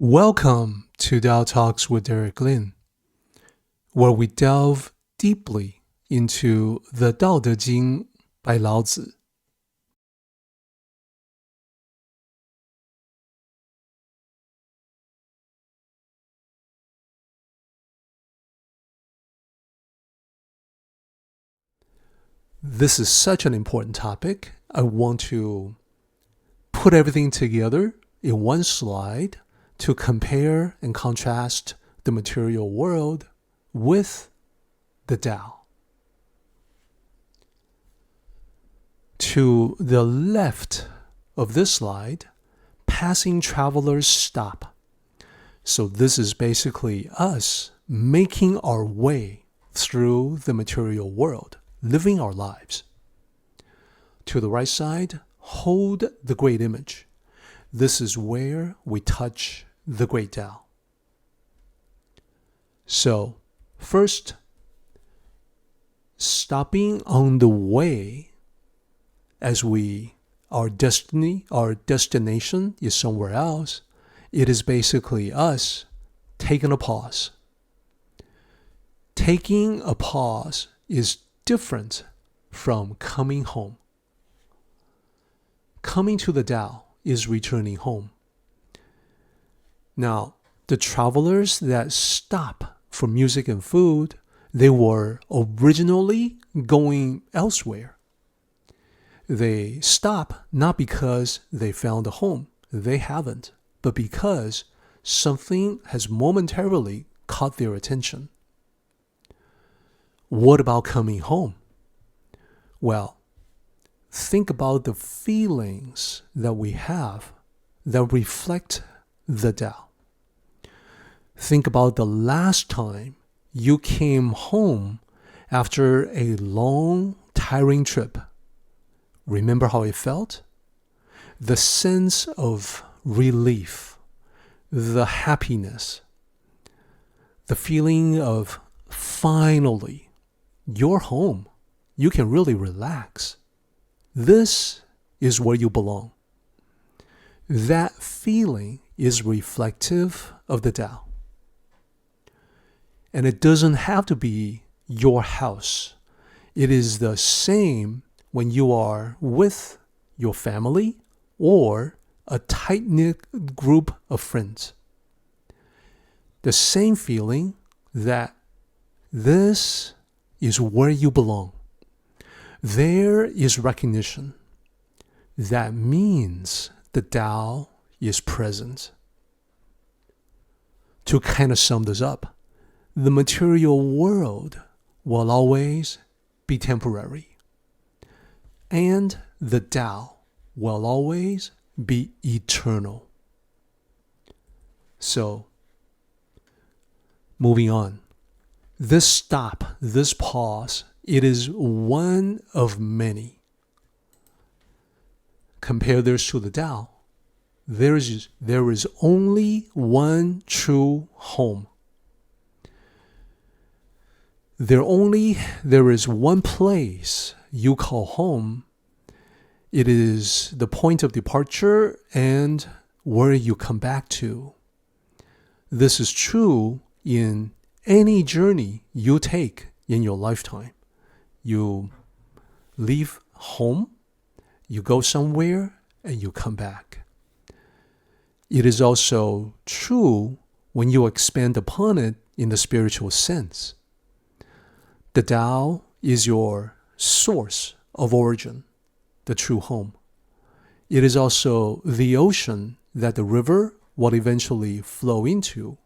Welcome to Tao Talks with Derek Lin, where we delve deeply into the Tao Te Ching by Lao Tzu. This is such an important topic. I want to put everything together in one slide to compare and contrast the material world with the Tao. To the left of this slide, passing travelers stop. So this is basically us making our way through the material world, living our lives. To the right side, hold the great image. This is where we touch the great Tao. So, first, stopping on the way as our destination is somewhere else, it is basically us taking a pause. Taking a pause is different from coming home. Coming to the Tao is returning home. Now, the travelers that stop for music and food, they were originally going elsewhere. They stop not because they found a home. They haven't, but because something has momentarily caught their attention. What about coming home? Well, think about the feelings that we have that reflect the Tao. Think about the last time you came home after a long, tiring trip. Remember how it felt? The sense of relief, the happiness, the feeling of finally, you're home. You can really relax. This is where you belong. That feeling is reflective of the Tao. And it doesn't have to be your house. It is the same when you are with your family or a tight-knit group of friends. The same feeling that this is where you belong. There is recognition. That means the Tao is present. To kind of sum this up, the material world will always be temporary. And the Tao will always be eternal. So, moving on. This stop, this pause, it is one of many. Compare this to the Tao. There is only one true home. There is one place you call home. It is the point of departure and where you come back to. This is true in any journey you take in your lifetime. You leave home, you go somewhere, and you come back. It is also true when you expand upon it in the spiritual sense. The Tao is your source of origin, the true home. It is also the ocean that the river will eventually flow into,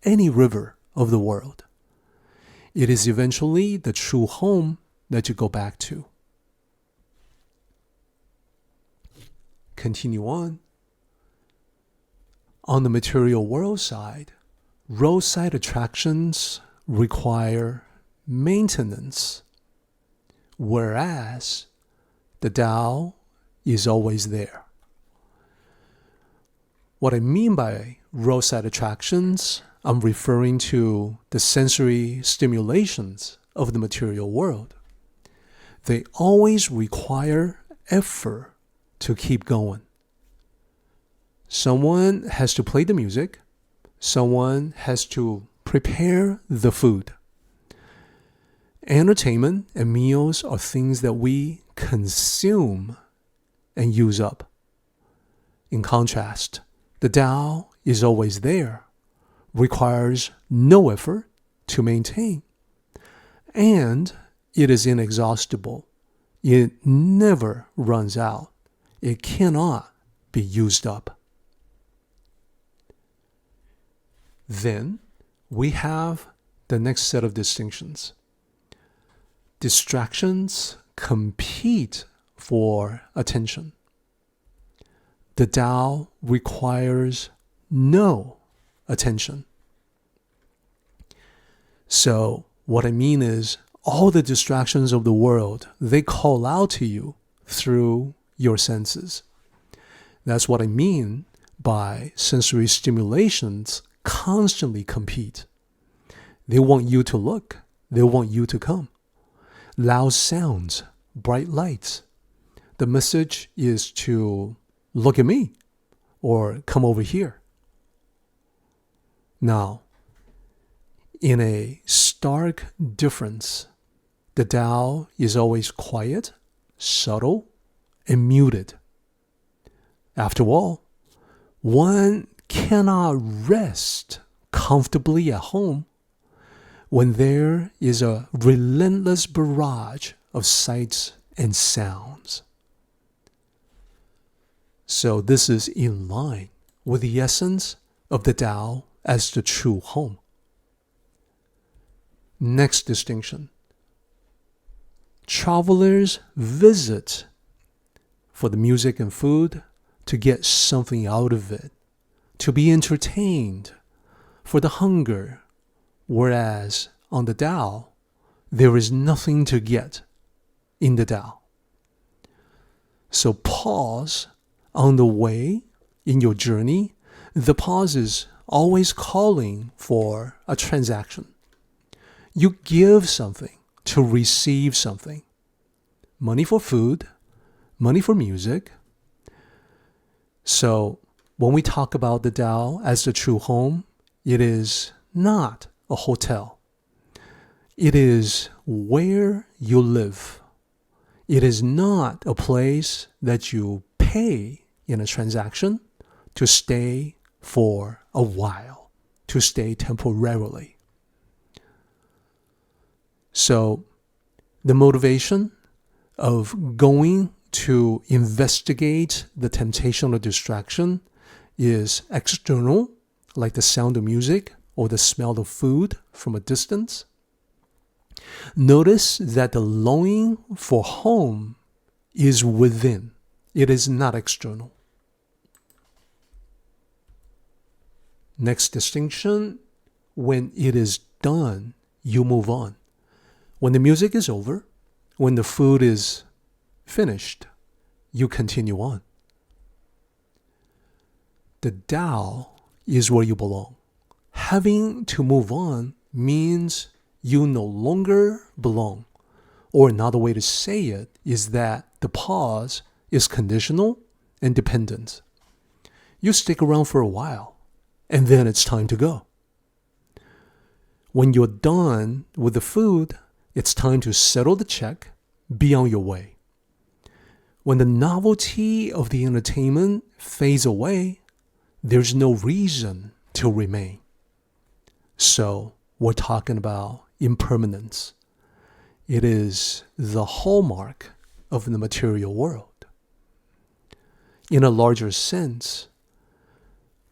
any river of the world. It is eventually the true home that you go back to. Continue on. On the material world side, roadside attractions require maintenance, whereas the Tao is always there. What I mean by roadside attractions, I'm referring to the sensory stimulations of the material world. They always require effort to keep going. Someone has to play the music, Someone has to prepare the food. Entertainment and meals are things that we consume and use up. In contrast, the Tao is always there, requires no effort to maintain, and it is inexhaustible. It never runs out. It cannot be used up. Then we have the next set of distinctions. Distractions compete for attention. The Tao requires no attention. So what I mean is, all the distractions of the world, they call out to you through your senses. That's what I mean by sensory stimulations constantly compete. They want you to look. They want you to come. Loud sounds, bright lights. The message is to look at me or come over here. Now, in a stark difference, the Tao is always quiet, subtle, and muted. After all, one cannot rest comfortably at home when there is a relentless barrage of sights and sounds. So this is in line with the essence of the Tao as the true home. Next distinction. Travelers visit for the music and food, to get something out of it, to be entertained, for the hunger, whereas on the Tao, there is nothing to get in the Tao. So pause on the way in your journey. The pause is always calling for a transaction. You give something to receive something. Money for food, money for music. So when we talk about the Tao as the true home, it is not a hotel. It is where you live. It is not a place that you pay in a transaction to stay for a while, to stay temporarily. So the motivation of going to investigate the temptation or distraction is external, like the sound of music or the smell of food from a distance. Notice that the longing for home is within. It is not external. Next distinction, when it is done, you move on. When the music is over, when the food is finished, you continue on. The Tao is where you belong. Having to move on means you no longer belong. Or another way to say it is that the pause is conditional and dependent. You stick around for a while, and then it's time to go. When you're done with the food, it's time to settle the check, be on your way. When the novelty of the entertainment fades away, there's no reason to remain. So we're talking about impermanence. It is the hallmark of the material world. In a larger sense,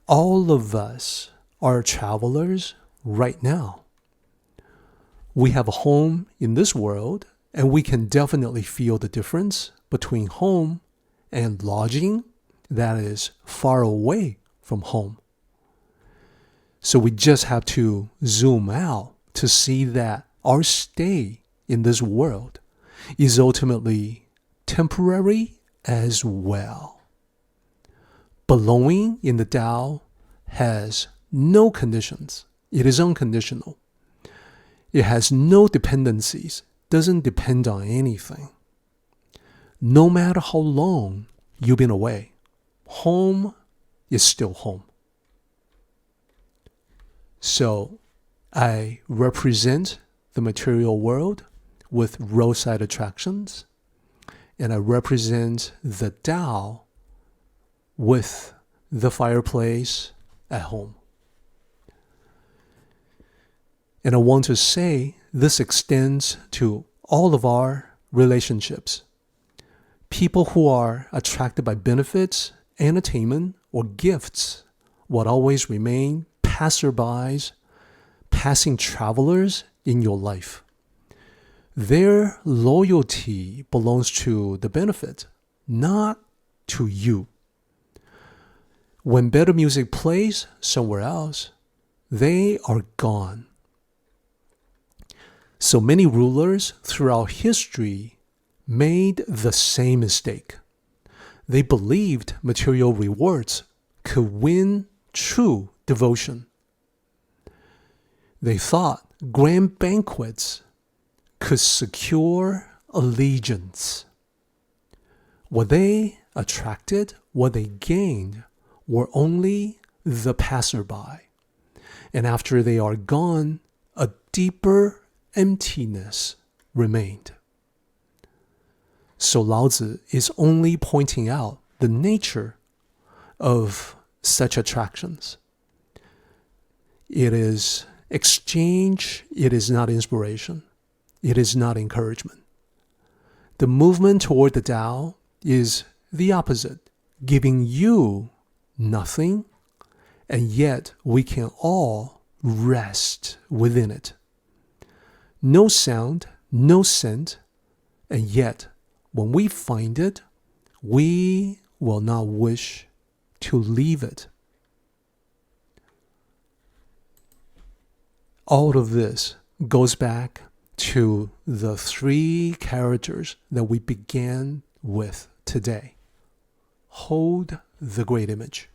all of us are travelers right now. We have a home in this world, and we can definitely feel the difference between home and lodging that is far away from home. So we just have to zoom out to see that our stay in this world is ultimately temporary as well. Belonging in the Tao has no conditions. It is unconditional. It has no dependencies, doesn't depend on anything. No matter how long you've been away, home is still home. So I represent the material world with roadside attractions, and I represent the Tao with the fireplace at home. And I want to say this extends to all of our relationships. People who are attracted by benefits, entertainment, or gifts will always remain passerbys, passing travelers in your life. Their loyalty belongs to the benefit, not to you. When better music plays somewhere else, they are gone. So many rulers throughout history made the same mistake. They believed material rewards could win true devotion. They thought grand banquets could secure allegiance. What they attracted, what they gained, were only the passerby. And after they are gone, a deeper emptiness remained. So Lao Tzu is only pointing out the nature of such attractions. It is exchange, it is not inspiration, it is not encouragement. The movement toward the Tao is the opposite, giving you nothing, and yet we can all rest within it. No sound, no scent, and yet when we find it, we will not wish to leave it. All of this goes back to the three characters that we began with today. Hold the great image.